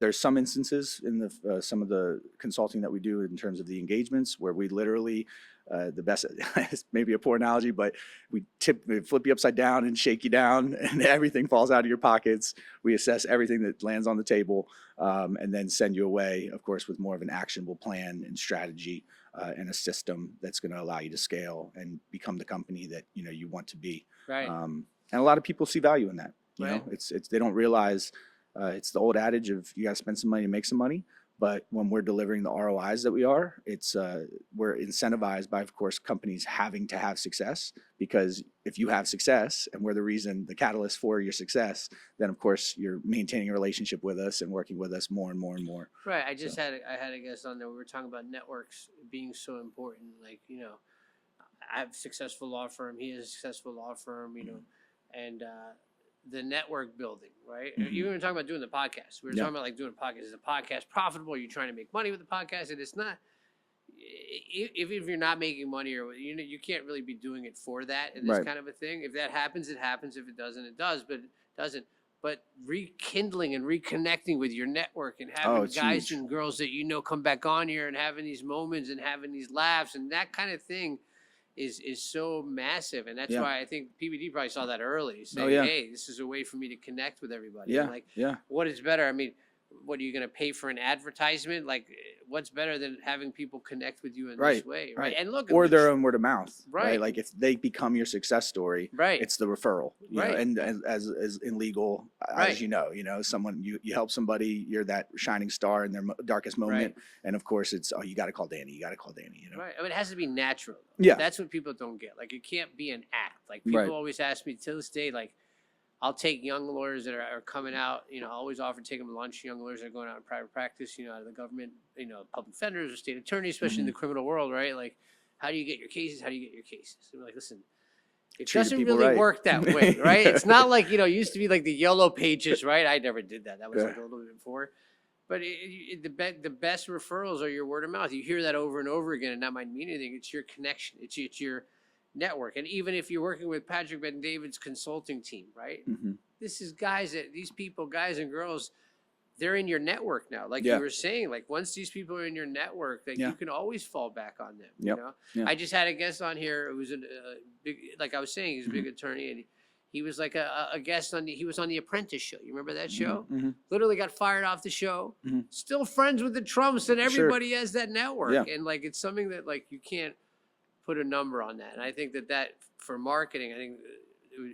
there's some instances in the some of the consulting that we do in terms of the engagements where we literally the best maybe a poor analogy, but we flip you upside down and shake you down and everything falls out of your pockets. We assess everything that lands on the table, and then send you away, of course, with more of an actionable plan and strategy, and a system that's going to allow you to scale and become the company that you want to be. Right. And a lot of people see value in that. Right. It's they don't realize it's the old adage of you got to spend some money to make some money. But when we're delivering the ROIs that we are, it's we're incentivized by, of course, companies having to have success, because if you have success and we're the reason, the catalyst for your success, then of course you're maintaining a relationship with us and working with us more and more and more. Right. I had a guest on there. We were talking about networks being so important. Like, I have a successful law firm. He has a successful law firm, and the network building, right? Mm-hmm. Even when we're talking about doing the podcast, we were talking about like doing a podcast. Is the podcast profitable? Are you trying to make money with the podcast? And it's not. If you're not making money, or you can't really be doing it for that and this Right. kind of a thing. If that happens, it happens. If it doesn't, it does. But it doesn't. But rekindling and reconnecting with your network and having guys huge. and girls that come back on here and having these moments and having these laughs and that kind of thing is so massive. And that's why I think PBD probably saw that early, saying, hey, this is a way for me to connect with everybody. Yeah. And like, yeah. what is better? I mean, what are you going to pay for an advertisement? Like, what's better than having people connect with you in this way, right? And look, or their own word of mouth, right? Like if they become your success story, right? It's the referral, you right? know? And as in legal, right. as someone you help somebody, you're that shining star in their darkest moment, right. And of course, it's you got to call Danny, Right. I mean, it has to be natural. Yeah, that's what people don't get. Like, it can't be an act. Like, people always ask me to this day, like, I'll take young lawyers that are coming out, I always offer to take them to lunch, young lawyers that are going out in private practice, out of the government, public defenders or state attorneys, especially in the criminal world, right? Like, how do you get your cases? How do you get your cases? And we're like, listen, it doesn't really work that way, right? It's not like, it used to be like the yellow pages, right? I never did that. That was like a little bit before. But the best referrals are your word of mouth. You hear that over and over again, and that might mean anything. It's your connection. It's your network. And even if you're working with Patrick Ben David's consulting team, right? Mm-hmm. This is these people, guys and girls, they're in your network now. Like you were saying, like once these people are in your network, that you can always fall back on them. I just had a guest on here. It was a big, like I was saying, he's a big attorney, and he was like a guest he was on the Apprentice show. You remember that show? Mm-hmm. Literally got fired off the show. Mm-hmm. Still friends with the Trumps, and everybody has that network. And like, it's something that like you can't put a number on that. And I think that for marketing, I think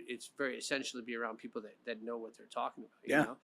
it's very essential to be around people that know what they're talking about. You know?